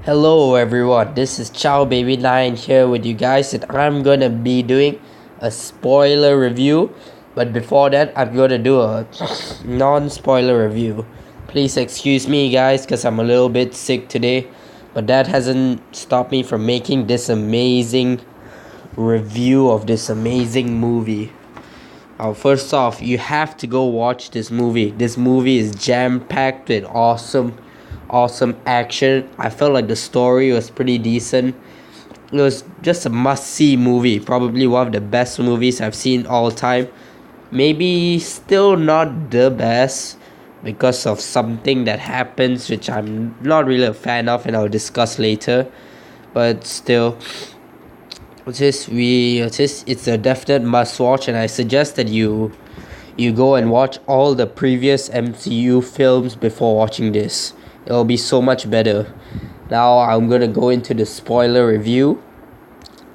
Hello everyone, this is Chow Baby 9 here with you guys, and I'm gonna be doing a spoiler review. But before that, I'm gonna do a non-spoiler review. Please excuse me guys, because I'm a little bit sick today, but that hasn't stopped me from making this amazing review of this amazing movie. First off, you have to go watch this movie. This movie is jam-packed with awesome action. I felt like the story was pretty decent. It was just a must-see movie. Probably one of the best movies I've seen all time. Maybe still not the best because of something that happens which I'm not really a fan of, and I'll discuss later. But still, it's a definite must watch, and I suggest that you go and watch all the previous MCU films before watching this. It'll be so much better. Now I'm gonna go into the spoiler review.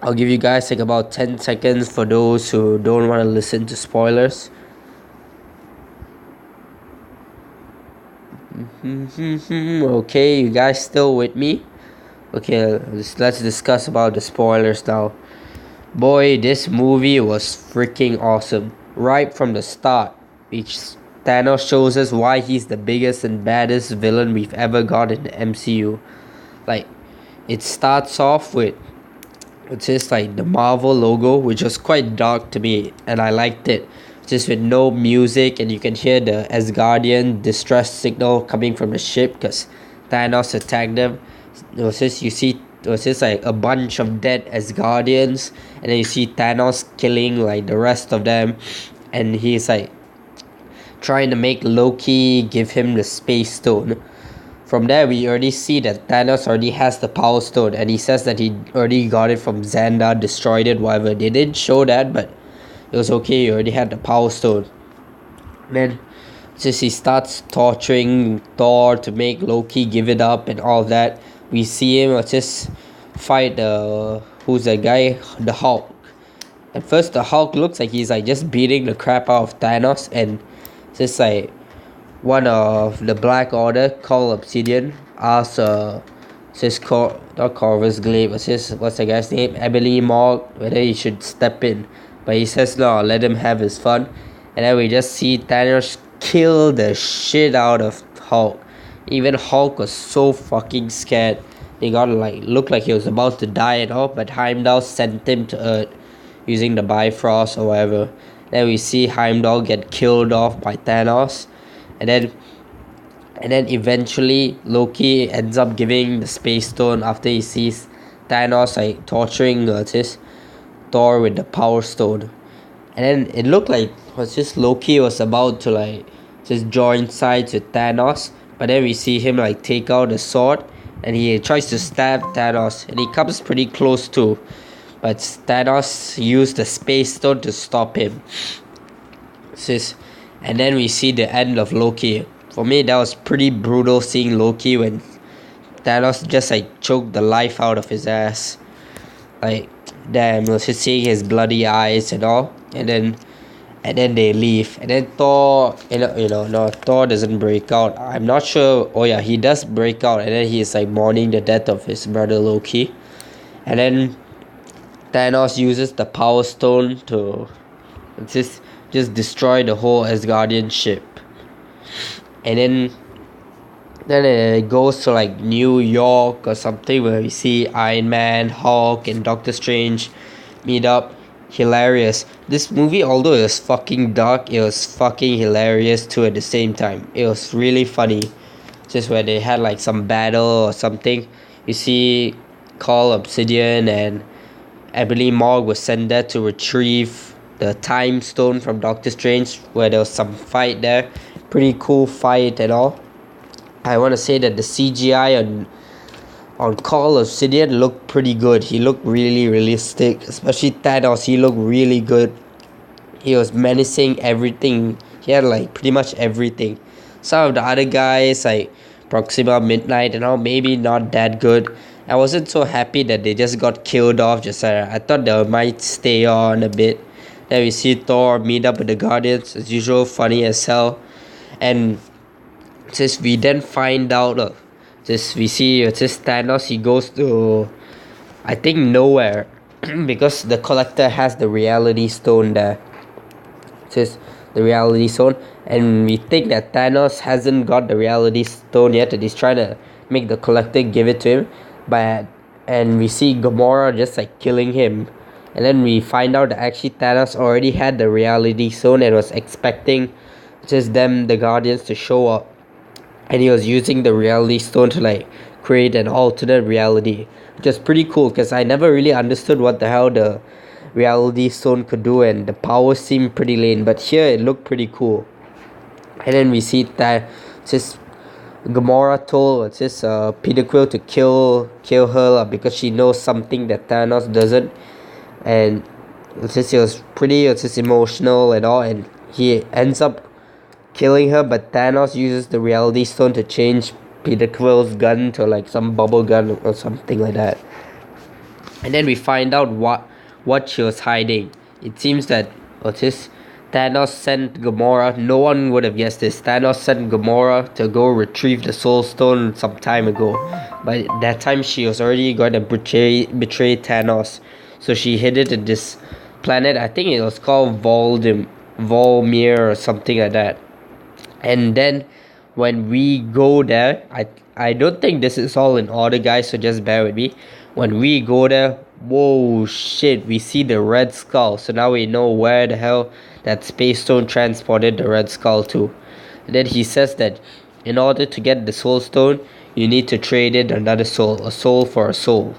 I'll give you guys like about 10 seconds for those who don't want to listen to spoilers. Okay, you guys still with me? Okay, let's discuss about the spoilers now. Boy, this movie was freaking awesome. Right from the start, which Thanos shows us why he's the biggest and baddest villain we've ever got in the MCU. Like, it starts off with just like the Marvel logo, which was quite dark to me, and I liked it. Just with no music, and you can hear the Asgardian distress signal coming from the ship because Thanos attacked them. It was just like a bunch of dead Asgardians, and then you see Thanos killing like the rest of them, and he's like trying to make Loki give him the space stone. From there, we already see that Thanos already has the Power Stone, and he says that he already got it from Xandar, destroyed it, whatever. They didn't show that, but it was okay. He already had the Power Stone. Then, just he starts torturing Thor to make Loki give it up and all that. We see him just fight who's that guy? The Hulk. At first, the Hulk looks like he's like just beating the crap out of Thanos, and just like one of the Black Order called Obsidian asks not Corvus Glaive, what's the guy's name? Emily Morg, whether he should step in. But he says no, let him have his fun. And then we just see Thanos kill the shit out of Hulk. Even Hulk was so fucking scared. He got like looked like he was about to die and all, but Heimdall sent him to Earth using the Bifrost or whatever. Then we see Heimdall get killed off by Thanos. And then eventually Loki ends up giving the Space Stone after he sees Thanos like torturing Thor with the Power Stone. And then it looked like Loki was about to like just join sides with Thanos, but then we see him like take out the sword, and he tries to stab Thanos, and he comes pretty close too, but Thanos used the Space Stone to stop him. And then we see the end of Loki. For me, that was pretty brutal seeing Loki when Thanos just like choked the life out of his ass. Like, damn, was just seeing his bloody eyes and all. And then they leave. And then Thor, no, Thor doesn't break out. I'm not sure. Oh yeah, he does break out, and then he's like mourning the death of his brother Loki. And then Thanos uses the Power Stone to just destroy the whole Asgardian ship. And then it goes to like New York or something, where we see Iron Man, Hulk, and Doctor Strange meet up. Hilarious. This movie, although it was fucking dark, it was fucking hilarious too at the same time. It was really funny. Just where they had like some battle or something. You see Call Obsidian and Emily Morg was sent there to retrieve the Time Stone from Doctor Strange, where there was some fight there. Pretty cool fight and all. I want to say that the CGI on Call Obsidian looked pretty good. He looked really realistic, especially Thanos. He looked really good. He was menacing everything. He had like pretty much everything. Some of the other guys like Proxima Midnight and all, maybe not that good. I wasn't so happy that they just got killed off. I thought they might stay on a bit. Then we see Thor meet up with the Guardians as usual, funny as hell. And we then find out Just we see it's just Thanos. He goes to I think nowhere because the Collector has the Reality Stone there. It's just the Reality Stone, and we think that Thanos hasn't got the Reality Stone yet, and he's trying to make the Collector give it to him. But and we see Gamora just like killing him, and then we find out that actually Thanos already had the Reality Stone and was expecting just them, the Guardians, to show up, and he was using the Reality Stone to like create an alternate reality, which is pretty cool because I never really understood what the hell the Reality Stone could do, and the powers seemed pretty lame, but here it looked pretty cool. And then we see that just Gamora told just Peter Quill to kill her because she knows something that Thanos doesn't, and it was just emotional and all, and he ends up killing her, but Thanos uses the Reality Stone to change Peter Quill's gun to like some bubble gun or something like that. And then we find out what she was hiding. It seems that Thanos sent Gamora. No one would have guessed this. Thanos sent Gamora to go retrieve the Soul Stone some time ago. By that time, she was already going to betray Thanos. So she hid it in this planet. I think it was called Volmir or something like that. And then when we go there, I don't think this is all in order, guys, so just bear with me. When we go there, whoa, shit, we see the Red Skull. So now we know where the hell that Space Stone transported the Red Skull to. And then he says that in order to get the Soul Stone, you need to trade in another soul, a soul for a soul.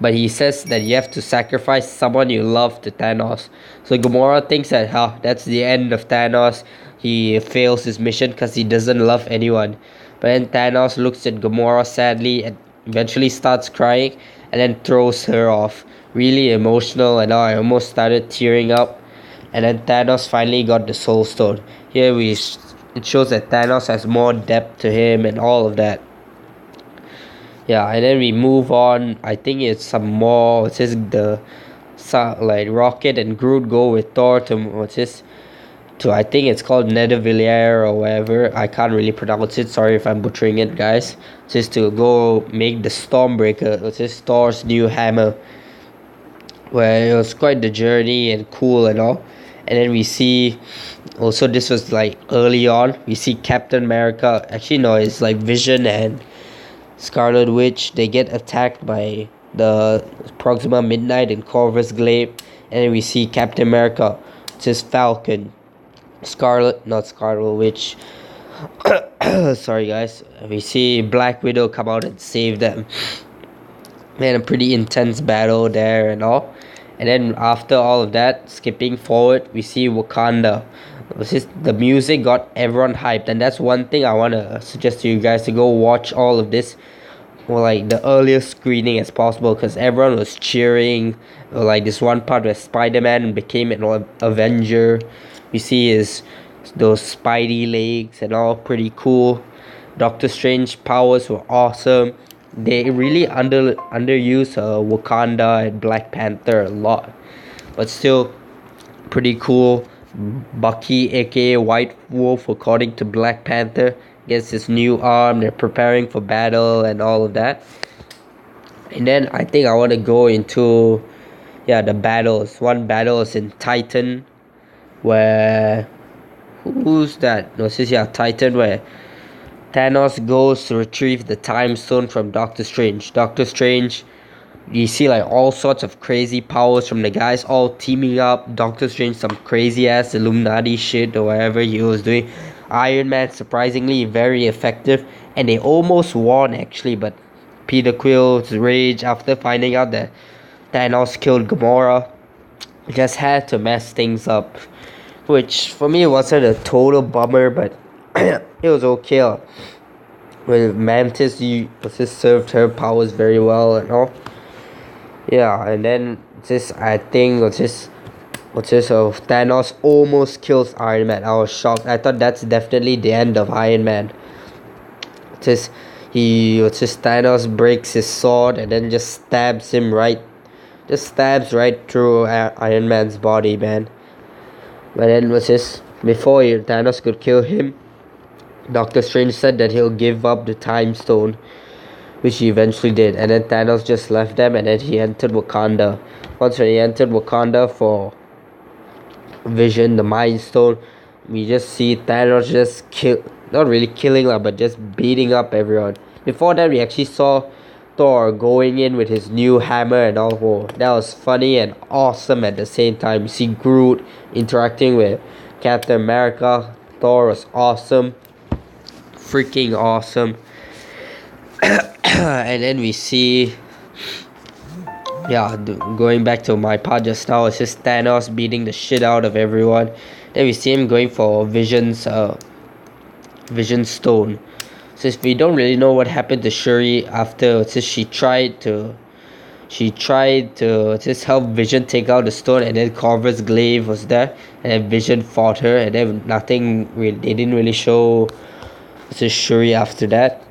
But he says that you have to sacrifice someone you love to Thanos. So Gamora thinks that that's the end of Thanos. He fails his mission because he doesn't love anyone. But then Thanos looks at Gamora sadly and eventually starts crying and then throws her off. Really emotional, and I almost started tearing up. And then Thanos finally got the Soul Stone. Here it shows that Thanos has more depth to him and all of that. Yeah, and then we move on. I think it's some more. It says like Rocket and Groot go with Thor to I think it's called Nidavellir or whatever. I can't really pronounce it. Sorry if I'm butchering it, guys. Just to go make the Stormbreaker, which is Thor's new hammer. Where it was quite the journey and cool and all. And then we see also this was like early on. We see Captain America. Actually no, it's like Vision and Scarlet Witch. They get attacked by the Proxima Midnight and Corvus Glaive, and then we see Captain America, just Falcon, not Scarlet Witch. Sorry guys. We see Black Widow come out and save them. Man, a pretty intense battle there and all. And then after all of that, skipping forward, we see Wakanda. The music got everyone hyped, and that's one thing I want to suggest to you guys to go watch all of this, or like the earliest screening as possible, because everyone was cheering. Or like this one part where Spider-Man became an Avenger. You see those Spidey legs and all, pretty cool. Doctor Strange powers were awesome. They really underuse Wakanda and Black Panther a lot, but still pretty cool. Bucky, aka White Wolf, according to Black Panther, gets his new arm. They're preparing for battle and all of that. And then I think I want to go into the battles. One battle is in Titan, where who's that? No, this is Titan, where Thanos goes to retrieve the Time Stone from Doctor Strange. Doctor Strange, you see like all sorts of crazy powers from the guys all teaming up. Doctor Strange, some crazy ass Illuminati shit or whatever he was doing. Iron Man, surprisingly very effective, and they almost won actually, but Peter Quill's rage after finding out that Thanos killed Gamora just had to mess things up, which for me wasn't a total bummer, but it was okay. With Mantis, just served her powers very well and all. Yeah, and then I think Thanos almost kills Iron Man. I was shocked. I thought that's definitely the end of Iron Man. Thanos breaks his sword and then just stabs right through Iron Man's body, man. But then before Thanos could kill him, Doctor Strange said that he'll give up the Time Stone, which he eventually did, and then Thanos just left them, and then he entered Wakanda. Once when he entered Wakanda for Vision, the Mind Stone, we just see Thanos just not really killing lah, but just beating up everyone. Before that, we actually saw Thor going in with his new hammer and all. Whoa, that was funny and awesome at the same time. You see Groot interacting with Captain America. Thor was awesome, freaking awesome. And then we see, yeah, going back to my part just now, it's just Thanos beating the shit out of everyone. Then we see him going for Vision Stone. Since we don't really know what happened to Shuri after, since she tried to just help Vision take out the stone, and then Corvus Glaive was there, and then Vision fought her, and then they didn't really show Shuri after that.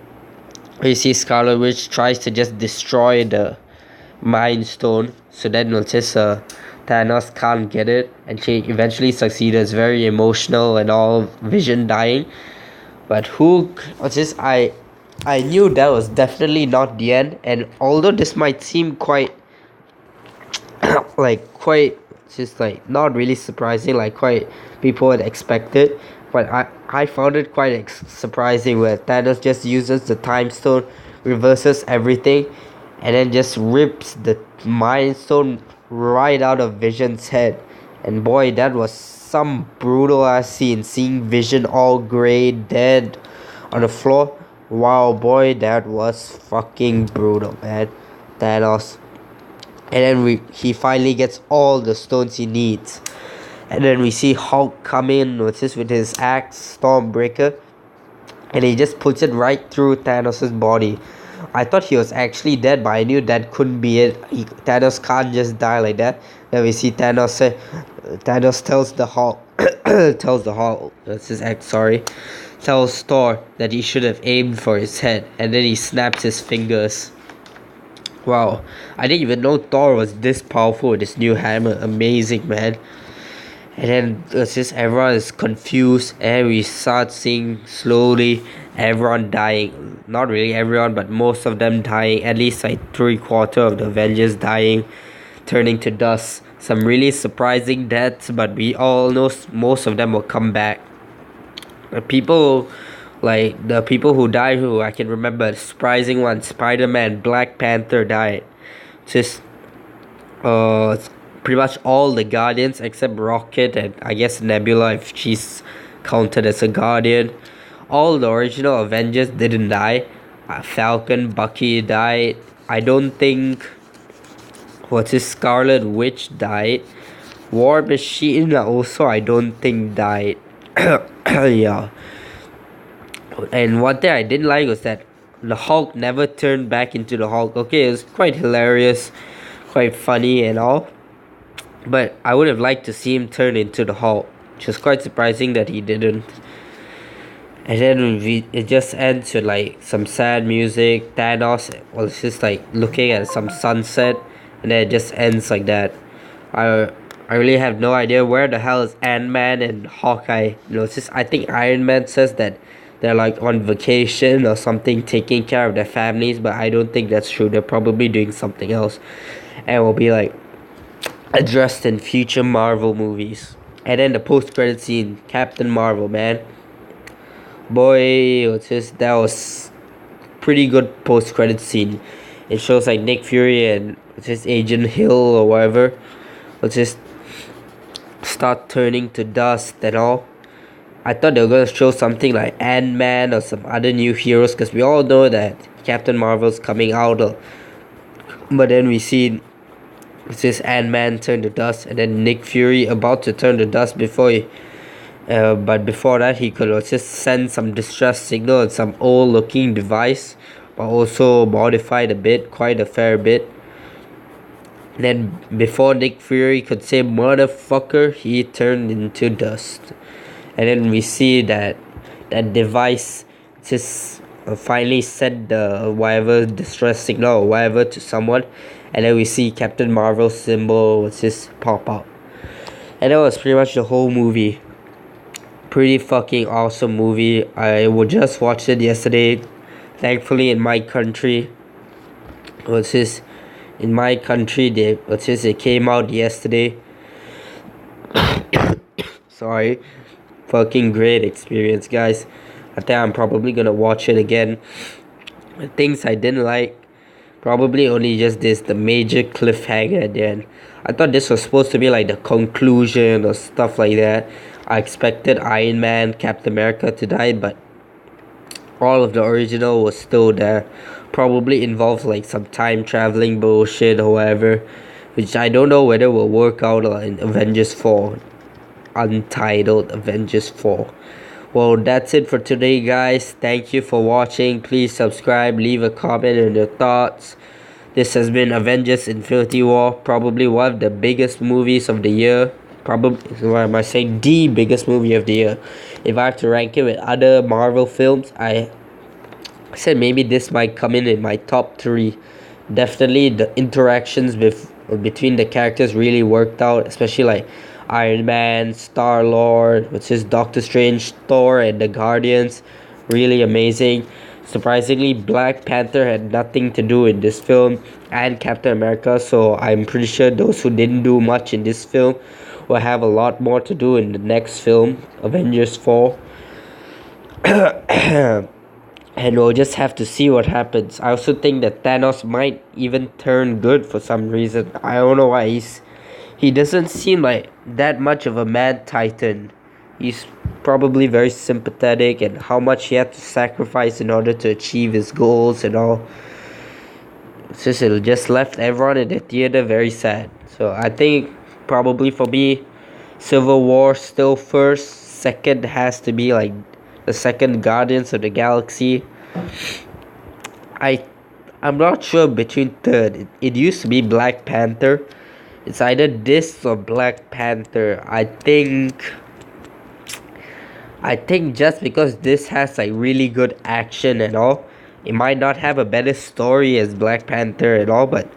You see Scarlet Witch tries to just destroy the Mind Stone, so then Thanos can't get it, and she eventually succeeded. It's very emotional and all, Vision dying. But I knew that was definitely not the end, and although this might seem quite not really surprising, like quite people had expected, but I found it quite surprising where Thanos just uses the Time Stone, reverses everything, and then just rips the Mind Stone right out of Vision's head. And boy, that was some brutal ass scene, seeing Vision all grey, dead on the floor. Wow, boy, that was fucking brutal, man. Thanos. And then he finally gets all the stones he needs. And then we see Hulk come in with his axe, Stormbreaker, and he just puts it right through Thanos' body. I thought he was actually dead, but I knew that couldn't be it. Thanos can't just die like that. Then we see Thanos tells the Hulk, that's his axe, sorry, tells Thor that he should have aimed for his head, and then he snaps his fingers. Wow, I didn't even know Thor was this powerful with his new hammer. Amazing, man. And then everyone is confused, and we start seeing slowly everyone dying. Not really everyone, but most of them dying. At least like 3/4 of the Avengers dying, turning to dust. Some really surprising deaths, but we all know most of them will come back. The people who died, who I can remember, surprising one, Spider-Man, Black Panther died. Just pretty much all the Guardians except Rocket and I guess Nebula, if she's counted as a Guardian. All the original Avengers didn't die. Falcon, Bucky died. I don't think Scarlet Witch died. War Machine also I don't think died. Yeah. And one thing I didn't like was that the Hulk never turned back into the Hulk. Okay, it was quite hilarious, quite funny and all, but I would have liked to see him turn into the Hulk, which was quite surprising that he didn't. And then it just ends with like some sad music. Thanos was just like looking at some sunset, and then it just ends like that. I really have no idea where the hell is Ant-Man and Hawkeye. It's just, I think Iron Man says that they're like on vacation or something, taking care of their families, but I don't think that's true. They're probably doing something else, and will be like addressed in future Marvel movies. And then the post-credit scene, Captain Marvel, man. Boy, that was pretty good post-credit scene. It shows like Nick Fury and Agent Hill or whatever just start turning to dust and all. I thought they were going to show something like Ant-Man or some other new heroes, because we all know that Captain Marvel's coming out. But then we see Ant-Man turn to dust, and then Nick Fury about to turn to dust but before that he could just send some distress signal and some old looking device, but also modified a bit, quite a fair bit. Then before Nick Fury could say motherfucker, he turned into dust. And then we see that device just finally sent the whatever distress signal or whatever to someone, and then we see Captain Marvel's symbol just pop out. And that was pretty much the whole movie. Pretty fucking awesome movie. I just watched it yesterday. Thankfully, in my country, what's this? In my country, it came out yesterday. Sorry, fucking great experience, guys. I think I'm probably gonna watch it again. Things I didn't like, probably only just this, the major cliffhanger at the end. I thought this was supposed to be like the conclusion or stuff like that. I expected Iron Man, Captain America to die, but all of the original was still there. Probably involves like some time traveling bullshit or whatever, which I don't know whether will work out in Avengers 4. Untitled Avengers 4. Well, that's it for today, guys. Thank you for watching. Please subscribe, leave a comment on your thoughts. This has been Avengers Infinity War, probably one of the biggest movies of the year. Probably, why am I saying the biggest movie of the year? If I have to rank it with other Marvel films, I said maybe this might come in my top 3. Definitely the interactions between the characters really worked out, especially like Iron Man, Star-Lord, which is Doctor Strange, Thor, and the Guardians. Really amazing. Surprisingly, Black Panther had nothing to do in this film, and Captain America, so I'm pretty sure those who didn't do much in this film will have a lot more to do in the next film, Avengers 4. And we'll just have to see what happens. I also think that Thanos might even turn good for some reason. I don't know why. He doesn't seem like that much of a mad titan. He's probably very sympathetic, and how much he had to sacrifice in order to achieve his goals and all. It just left everyone in the theater very sad. So I think probably for me, Civil War still first. Second has to be like the second Guardians of the Galaxy. I'm not sure between third. It used to be Black Panther. It's either this or Black Panther. I think just because this has like really good action and all, it might not have a better story as Black Panther and all, but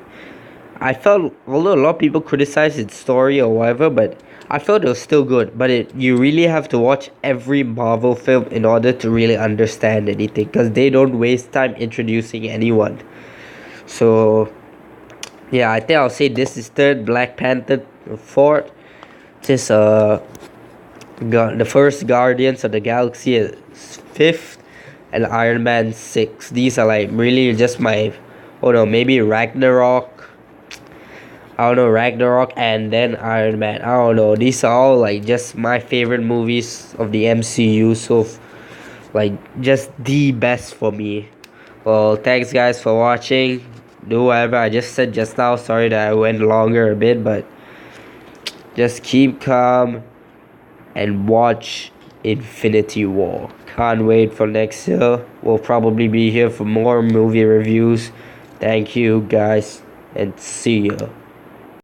I felt, although a lot of people criticize its story or whatever, but I felt it was still good. But you really have to watch every Marvel film in order to really understand anything, because they don't waste time introducing anyone. So yeah, I think I'll say this is third, Black Panther fourth. This the first Guardians of the Galaxy is fifth, and Iron Man 6. These are like really just my, oh no, maybe Ragnarok. I don't know, Ragnarok and then Iron Man. I don't know. These are all like just my favorite movies of the MCU. So like just the best for me. Well, thanks guys for watching. Do whatever I just said just now. Sorry that I went longer a bit, but just keep calm and watch Infinity War. Can't wait for next year. We'll probably be here for more movie reviews. Thank you guys and see ya.